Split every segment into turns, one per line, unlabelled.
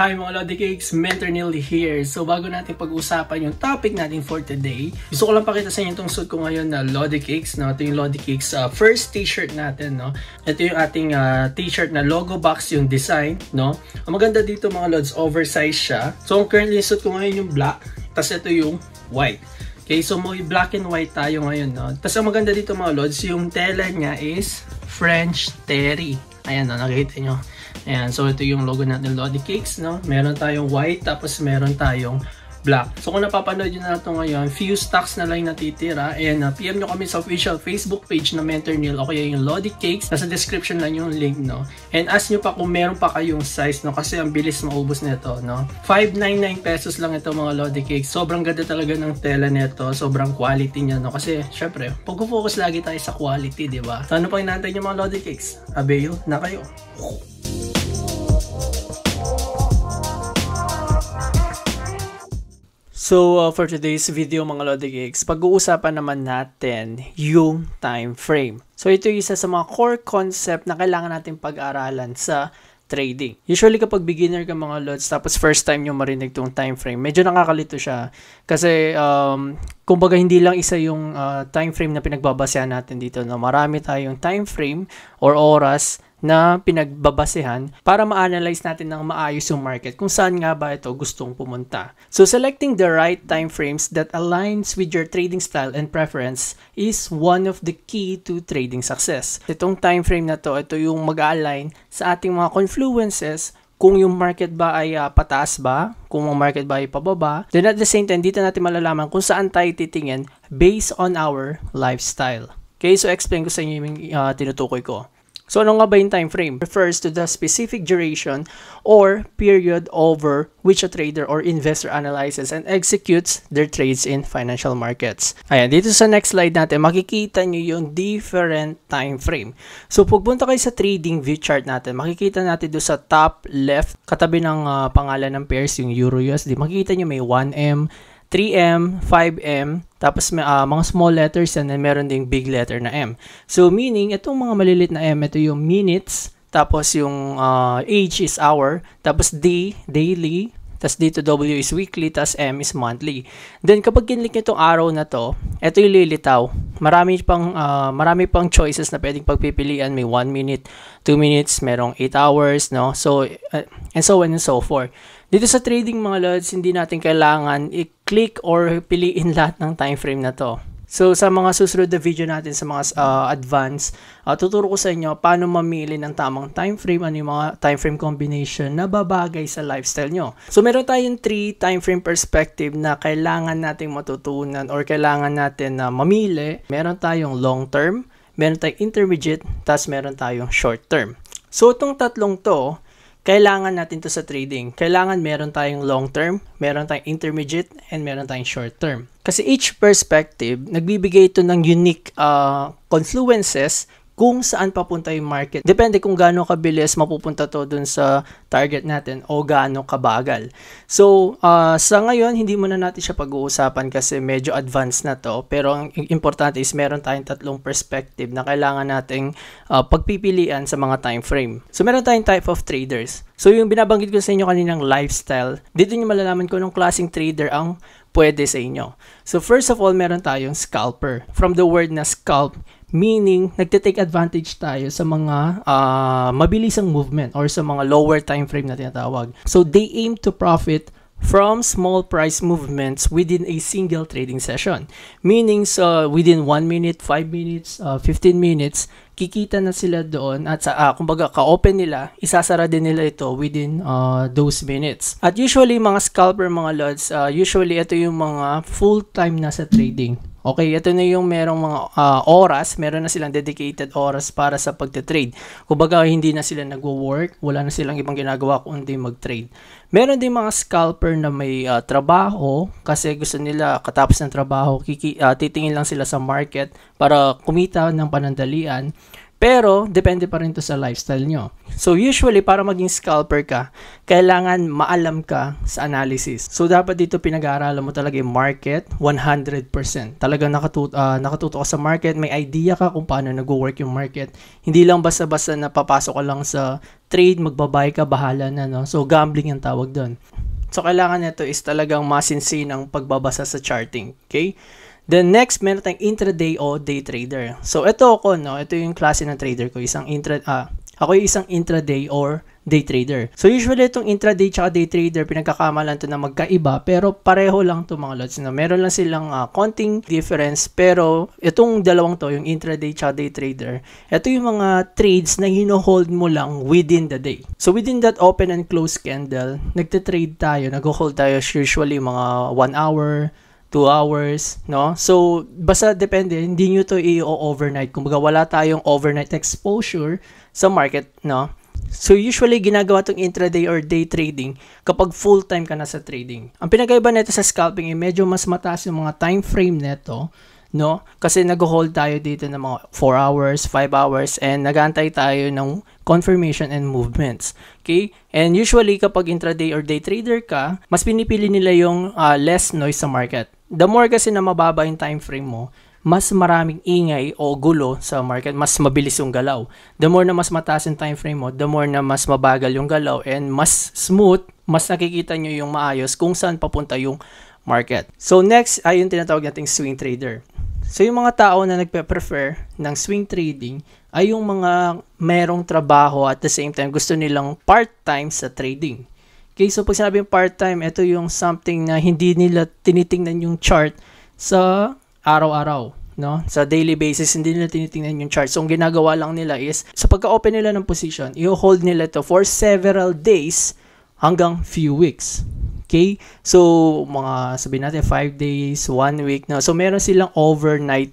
Hi mga Lodi Cakes, Mentor Neil here. So bago natin pag-usapan yung topic natin for today, gusto ko lang pakita sa inyo itong suit ko ngayon na Lodi Cakes. No? Ito yung Lodi Cakes first t-shirt natin. No? Ito yung ating t-shirt na logo box yung design. No? Ang maganda dito mga Lods, oversized siya. So ang currently suit ko ngayon yung black, tapos ito yung white. Okay, so may black and white tayo ngayon. No? Tapos ang maganda dito mga Lods, yung tela niya is French terry. Ayan, no? Nakikita nyo. Ayan, so ito yung logo natin, Lodi Cakes, no? Meron tayong white, tapos meron tayong black. So kung napapanood nyo na ito ngayon, few stocks na lang natitira. And PM nyo kami sa official Facebook page na Mentor Neil o kaya yung Lodi Cakes. Nasa description lang yung link, no? And ask nyo pa kung meron pa kayong size, no? Kasi ang bilis maubos nito, no? 599 pesos lang ito mga Lodi Cakes. Sobrang ganda talaga ng tela nito. Sobrang quality niya, no? Kasi syempre, pag-focus lagi tayo sa quality, di ba? So ano pang inaantay nyo mga Lodi Cakes? Abeyo na kayo. So for today's video mga Lodi Cakes, pag-uusapan naman natin yung time frame. So ito yung isa sa mga core concept na kailangan natin pag-aralan sa trading. Usually kapag beginner ka mga Lods, tapos first time nyo marinig itong time frame, medyo nakakalito siya. Kasi kumbaga hindi lang isa yung time frame na pinagbabasehan natin dito. No? Marami tayong time frame or oras na pinagbabasehan para ma-analyze natin ng maayos yung market kung saan nga ba ito gustong pumunta. So selecting the right time frames that aligns with your trading style and preference is one of the key to trading success. Itong time frame na to, ito yung mag-align sa ating mga confluences kung yung market ba ay pataas ba, kung ang market ba ay pababa. Then at the same time, dito natin malalaman kung saan tayo titingin based on our lifestyle. Okay, so explain ko sa inyo yung tinutukoy ko. So ano nga ba yung time frame? Refers to the specific duration or period over which a trader or investor analyzes and executes their trades in financial markets. Ayan, dito sa next slide natin, makikita nyo yung different time frame. So pagpunta kayo sa trading view chart natin, makikita natin doon sa top left, katabi ng pangalan ng pairs, yung Euro-USD, makikita nyo may 1M, 3M, 5M, tapos may mga small letters yan, and meron ding big letter na M. So meaning, itong mga malilit na M, ito yung minutes, tapos yung H is hour, tapos D, daily, tapos dito W is weekly, tapos M is monthly. Then kapag kinlik nyo itong arrow na to, ito yung lilitaw. Marami pang choices na pwedeng pagpipilian. May 1 minute, 2 minutes, merong 8 hours, no? So, and so on and so forth. Dito sa trading mga Lods, hindi natin kailangan i-click or piliin lahat ng time frame na to. So sa mga susunod na video natin sa mga advanced, tuturo ko sa inyo paano mamili ng tamang time frame, ano yung mga time frame combination na babagay sa lifestyle nyo. So meron tayong 3 time frame perspective na kailangan nating matutunan or kailangan natin na mamili. Meron tayong long term, meron tayong intermediate, tas meron tayong short term. So itong tatlong to, kailangan natin to sa trading. Kailangan meron tayong long term, meron tayong intermediate, and meron tayong short term. Kasi each perspective, nagbibigay ito ng unique confluences kung saan papunta yung market. Depende kung gaano kabilis mapupunta to dun sa target natin o gaano kabagal. So, sa ngayon, hindi muna natin siya pag-uusapan kasi medyo advanced na to. Pero ang importante is meron tayong tatlong perspective na kailangan nating pagpipilian sa mga time frame. So, meron tayong type of traders. So, yung binabanggit ko sa inyo kaninang lifestyle, dito nyo malalaman kung anong klaseng trader ang pwede sa inyo. So, first of all, meron tayong scalper. From the word na scalp, meaning, nagte-take advantage tayo sa mga mabilisang movement or sa mga lower time frame na tinatawag. So, they aim to profit from small price movements within a single trading session. Meaning, so within 1 minute, 5 minutes, 15 minutes, kikita na sila doon at sa kumbaga ka-open nila, isasara din nila ito within those minutes. At usually mga scalper mga Lods, usually ito yung mga full time na sa trading. Okay, ito na yung merong mga oras, meron na silang dedicated oras para sa pagte-trade. Kumbaga hindi na sila nagwo-work, wala na silang ibang ginagawa kundi mag-trade. Meron din mga scalper na may trabaho kasi gusto nila katapos ng trabaho, titingin lang sila sa market para kumita ng panandalian. Pero, depende pa rin to sa lifestyle nyo. So, usually, para maging scalper ka, kailangan maalam ka sa analysis. So, dapat dito pinag-aaralan mo talaga yung market 100%. Talagang nakatuto ka sa market, may idea ka kung paano nag-work yung market. Hindi lang basta-basta na papasok ka lang sa trade, magbabay ka, bahala na, no? So, gambling yung tawag doon. So, kailangan nito is talagang masinsinang pagbabasa sa charting. Okay? Then next, meron tayong intraday o day trader. So ito ako, no, ito yung klase ng trader ko, ako yung isang intraday or day trader. So usually itong intraday tsaka day trader, pinagkakamalan to na magkaiba, pero pareho lang to mga lods. No? Meron lang silang konting difference, pero itong dalawang to, yung intraday tsaka day trader, ito yung mga trades na hino-hold mo lang within the day. So within that open and close candle, nagte-trade tayo, nag-hold tayo usually mga 1 hour, 2 hours, no? So, basta depende, hindi nyo to i-overnight. Kumbaga, wala tayong overnight exposure sa market, no? So, usually, ginagawa tong intraday or day trading kapag full-time ka na sa trading. Ang pinagkaiba nito sa scalping ay medyo mas mataas yung mga time frame nito, no? Kasi nag-hold tayo dito ng mga 4 hours, 5 hours, and nag-aantay tayo ng confirmation and movements. Okay? And usually, kapag intraday or day trader ka, mas pinipili nila yung less noise sa market. The more kasi na mababa yung time frame mo, mas maraming ingay o gulo sa market, mas mabilis yung galaw. The more na mas mataas yung time frame mo, the more na mas mabagal yung galaw and mas smooth, mas nakikita nyo yung maayos kung saan papunta yung market. So next ay yung tinatawag nating swing trader. So yung mga tao na nagpe-prefer ng swing trading ay yung mga merong trabaho at the same time gusto nilang part-time sa trading. Okay, so pag sinabing part-time, ito yung something na hindi nila tinitingnan yung chart sa araw-araw, no? Sa daily basis, hindi nila tinitingnan yung chart. So, ang ginagawa lang nila is, sa pagka-open nila ng position, i-hold nila to for several days hanggang few weeks. Okay? So, mga sabihin natin, 5 days, 1 week, no? So, meron silang overnight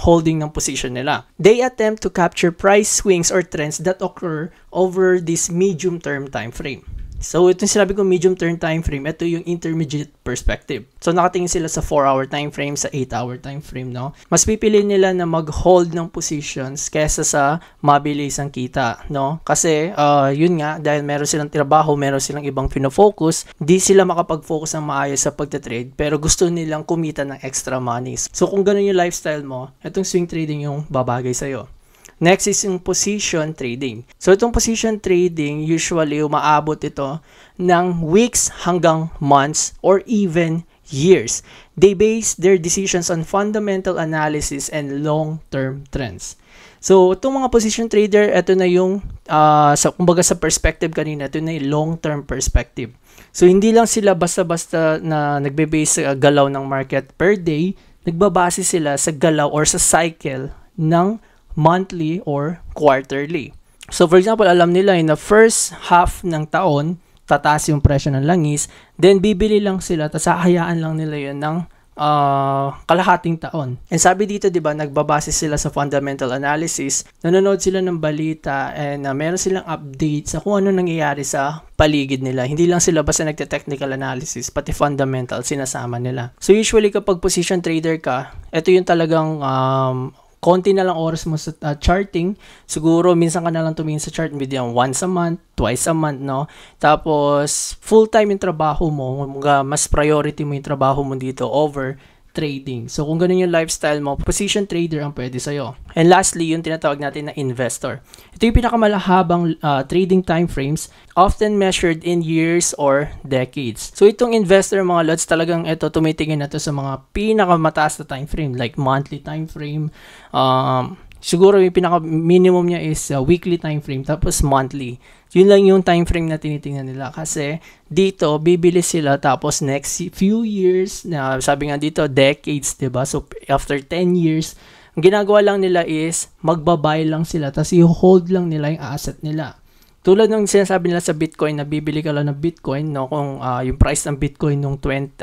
holding ng position nila. They attempt to capture price swings or trends that occur over this medium-term time frame. So, ito yung sinabi ko medium-term time frame, ito yung intermediate perspective. So, nakatingin sila sa 4-hour time frame, sa 8-hour time frame, no? Mas pipili nila na mag-hold ng positions kesa sa mabilis ang kita, no? Kasi, yun nga, dahil meron silang trabaho, meron silang ibang pinofocus, di sila makapag-focus ng maayos sa pagte-trade, pero gusto nilang kumita ng extra money. So, kung ganun yung lifestyle mo, itong swing trading yung babagay sa'yo. Next is yung position trading. So, itong position trading, usually, umaabot ito ng weeks hanggang months or even years. They base their decisions on fundamental analysis and long-term trends. So, itong mga position trader, ito na yung, kumbaga sa perspective kanina, ito na yung long-term perspective. So, hindi lang sila basta-basta na nagbe-base sa galaw ng market per day, nagbabase sila sa galaw or sa cycle ng monthly or quarterly. So for example, alam nila in the first half ng taon, tataas yung presyo ng langis, then bibili lang sila, tapos hahayaan lang nila yun ng kalahating taon. And sabi dito, di ba, nagbabase sila sa fundamental analysis, nanonood sila ng balita, and meron silang update sa kung ano nangyayari sa paligid nila. Hindi lang sila basta nagte-technical analysis, pati fundamental sinasama nila. So usually kapag position trader ka, ito yung talagang konti na lang oras mo sa charting. Siguro, minsan ka na lang tumingin sa chart video once a month, twice a month, no? Tapos, full-time yung trabaho mo. Mas priority mo yung trabaho mo dito over trading. So, kung ganun yung lifestyle mo, position trader ang pwede sa'yo. And lastly, yung tinatawag natin na investor. Ito yung pinakamalahabang trading time frames, often measured in years or decades. So, itong investor, mga lods, talagang ito, tumitingin na to sa mga pinakamataas na time frame, like monthly time frame. Siguro yung pinaka-minimum niya is weekly time frame, tapos monthly. Yun lang yung time frame na tinitingnan nila. Kasi dito, bibili sila tapos next few years, na sabi nga dito, decades, diba? So, after 10 years, ang ginagawa lang nila is magbabay lang sila tapos i-hold lang nila yung asset nila. Tulad ng sinasabi nila sa Bitcoin na bibili ka lang ng Bitcoin, no? Kung yung price ng Bitcoin nung 2009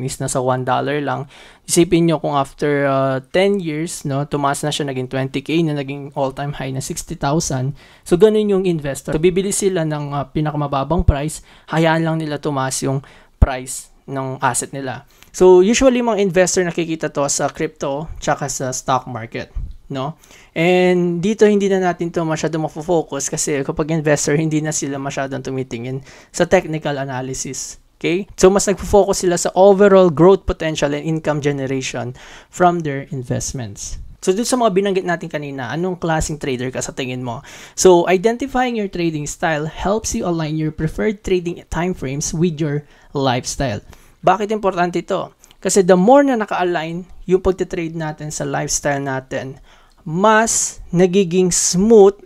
is nasa $1 lang. Isipin nyo kung after 10 years, no, tumaas na siya, naging 20k na, naging all-time high na 60,000. So, ganun yung investor. So, bibili sila ng pinakamababang price, hayaan lang nila tumaas yung price ng asset nila. So, usually mga investor nakikita to sa crypto tsaka sa stock market. no? And dito hindi na natin to masyado mafo-focus kasi kapag investor hindi na sila masyadong tumitingin sa technical analysis. Okay? So mas nagfo-focus sila sa overall growth potential and income generation from their investments. So dito sa mga binanggit natin kanina, anong klaseng trader ka sa tingin mo? So identifying your trading style helps you align your preferred trading time frames with your lifestyle. Bakit importante ito? Kasi the more na naka-align yung pagtitrade natin sa lifestyle natin, mas nagiging smooth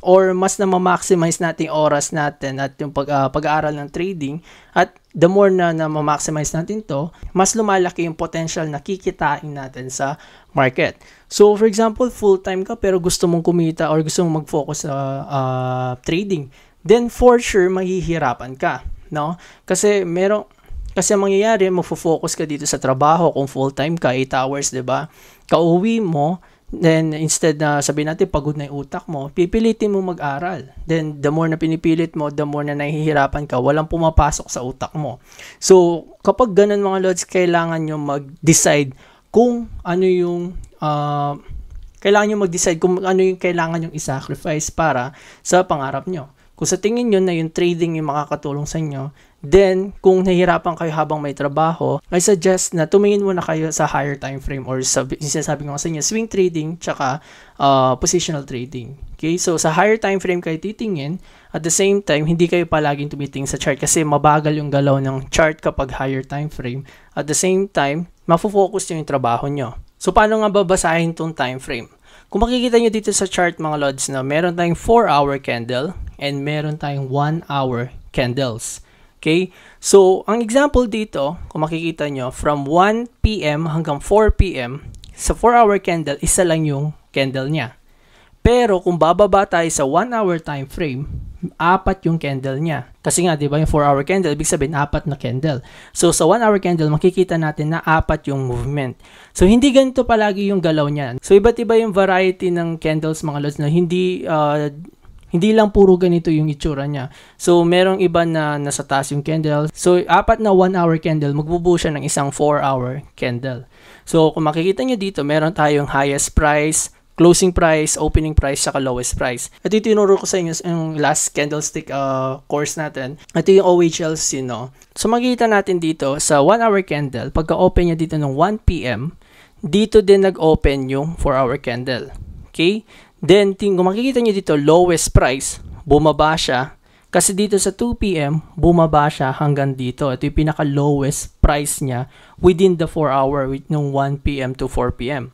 or mas na ma-maximize natin yung oras natin at yung pag-aaral ng trading, at the more na ma-maximize natin to, mas lumalaki yung potential na kikitain natin sa market. So for example, full-time ka pero gusto mong kumita or gusto mong mag-focus sa trading, then for sure mahihirapan ka, no? Kasi ang mangyayari, magfo-focus ka dito sa trabaho kung full-time ka, 8 hours, 'di ba? Kauwi mo, then instead na sabihin natin pagod na yung utak mo, pipilitin mo mag-aral. Then the more na pinipilit mo, the more na nahihirapan ka, walang pumapasok sa utak mo. So kapag ganun mga lods, kailangan nyo mag-decide kung ano yung kailangan yung i-sacrifice para sa pangarap nyo. Kung sa tingin nyo na yung trading yung makakatulong sa inyo, then kung nahihirapan kayo habang may trabaho, I suggest na tumingin muna kayo sa higher time frame or sinasabi ko sa inyo, swing trading tsaka positional trading. Okay? So sa higher time frame kayo titingin, at the same time, hindi kayo palaging tumitingin sa chart kasi mabagal yung galaw ng chart kapag higher time frame. At the same time, mafo-focus nyo yung trabaho nyo. So paano nga babasahin tong time frame? Kung makikita nyo dito sa chart mga lods, na meron tayong 4-hour candle and meron tayong 1-hour candles. Okay? So, ang example dito, kung makikita nyo, from 1 p.m. hanggang 4 p.m., sa 4-hour candle, isa lang yung candle niya. Pero, kung bababa tayo sa 1-hour time frame, 4 yung candle niya. Kasi nga, di ba, yung 4-hour candle, ibig sabihin, 4 na candle. So, sa 1-hour candle, makikita natin na 4 yung movement. So, hindi ganito palagi yung galaw niya. So, iba't iba yung variety ng candles, mga lods, na hindi lang puro ganito yung itsura niya. So, merong iba na nasa taas yung candle. So, 4 na 1-hour candle, magbubuo siya ng isang 4-hour candle. So, kung makikita nyo dito, meron tayong highest price, closing price, opening price, saka lowest price. Ito yung tinuro ko sa inyo yung last candlestick course natin. Ito yung OHLC, no? So, makikita natin dito sa 1-hour candle, pagka-open nyo dito ng 1 p.m., dito din nag-open yung 4-hour candle. Okay? Then, kung makikita nyo dito, lowest price, bumaba siya. Kasi dito sa 2 p.m., bumaba siya hanggang dito. Ito yung pinaka-lowest price niya within the 4-hour, nung 1 p.m. to 4 p.m.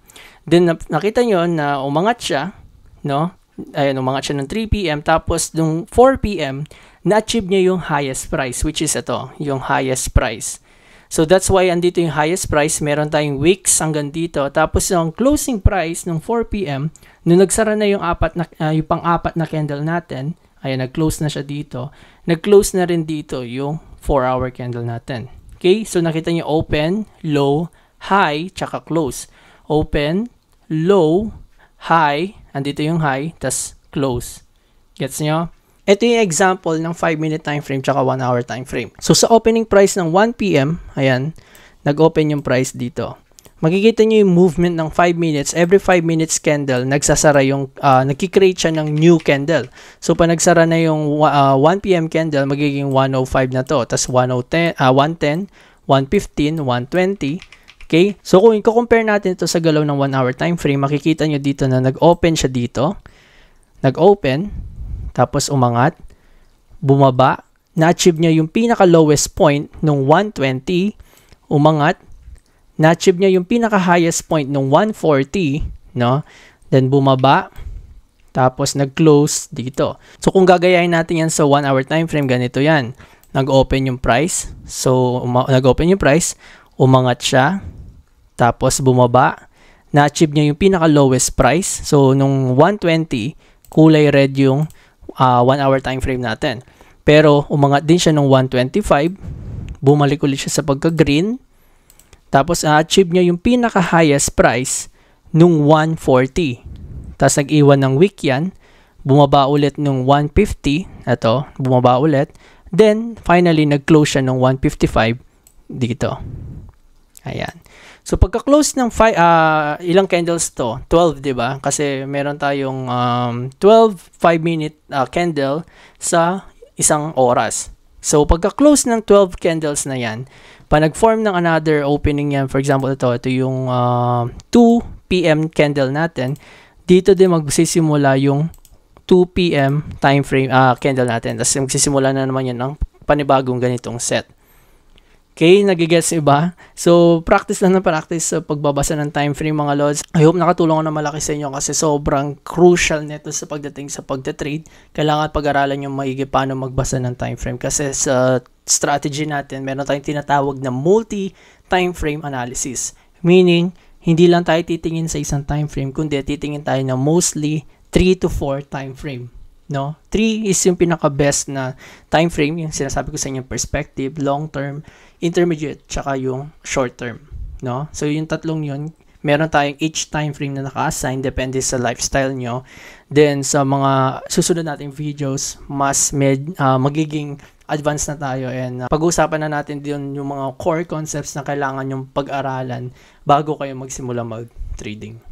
Then, nakita nyo na umangat siya, no? Ayun, umangat siya ng 3 p.m. Tapos, nung 4 p.m., na-achieve niya yung highest price, which is ito, yung highest price. So, that's why andito yung highest price. Meron tayong wicks hanggang dito. Tapos, yung closing price nung 4 p.m., nung nagsara na yung yung pang-apat na candle natin, ayan, nag-close na siya dito. Nag-close na rin dito yung 4-hour candle natin. Okay? So, nakita niyo open, low, high, tsaka close. Open, low, high, andito yung high, tas close. Gets nyo? Ito yung example ng 5-minute time frame tsaka 1-hour time frame. So, sa opening price ng 1 p.m., ayan, nag-open yung price dito. Makikita nyo yung movement ng 5 minutes. Every 5 minutes candle, nagsasara yung, nagkikreate siya ng new candle. So, pag nagsara na yung 1 p.m. candle, magiging 105 na to. Tapos 110, 115, 120. Okay? So, kung i-compare natin ito sa galaw ng 1-hour time frame, makikita nyo dito na nag-open siya dito. Nag-open, tapos umangat, bumaba, na-achieve niya yung pinaka-lowest point nung 120, umangat, na-achieve niya yung pinaka-highest point nung 140, no? Then bumaba, tapos nag-close dito. So kung gagayahin natin yan sa 1-hour time frame, ganito yan. Nag-open yung price. So nag-open yung price, umangat siya, tapos bumaba, na-achieve niya yung pinaka-lowest price. So nung 120, kulay red yung 1-hour time frame natin. Pero umangat din siya nung 125, bumalik ulit siya sa pagka-green. Tapos, achieve niya yung pinaka-highest price nung 140. Tapos, nag-iwan ng wick yan. Bumaba ulit nung 150. Ito, bumaba ulit. Then, finally, nag-close siya nung 155 dito. Ayan. So pagka-close ng ilang candles to? 12, 'di ba? Kasi meron tayong 12 5-minute candle sa isang oras. So pagka-close ng 12 candles na 'yan, pa nag-form ng another opening yan, for example ito yung 2 PM candle natin, dito din magsisimula yung 2 PM time frame candle natin. Tapos magsisimula na naman yan ng panibagong ganitong set. Okay, nagigets ba? So, practice lang na practice sa pagbabasa ng time frame mga lods. I hope nakatulong ko na malaki sa inyo kasi sobrang crucial nito sa pagdating sa pagte-trade. Kailangan pag-aralan nyo maigi paano magbasa ng time frame kasi sa strategy natin, meron tayong tinatawag na multi-time frame analysis. Meaning, hindi lang tayo titingin sa isang time frame, kundi titingin tayo na mostly 3 to 4 time frame. No? 3 is yung pinaka-best na time frame, yung sinasabi ko sa inyo, perspective, long term, intermediate, tsaka yung short term. No? So yung tatlong yun, meron tayong each time frame na naka-assign, depende sa lifestyle nyo. Then sa mga susunod nating videos, mas magiging advanced na tayo and pag-uusapan na natin din yung mga core concepts na kailangan yung pag-aralan bago kayo magsimula mag-trading.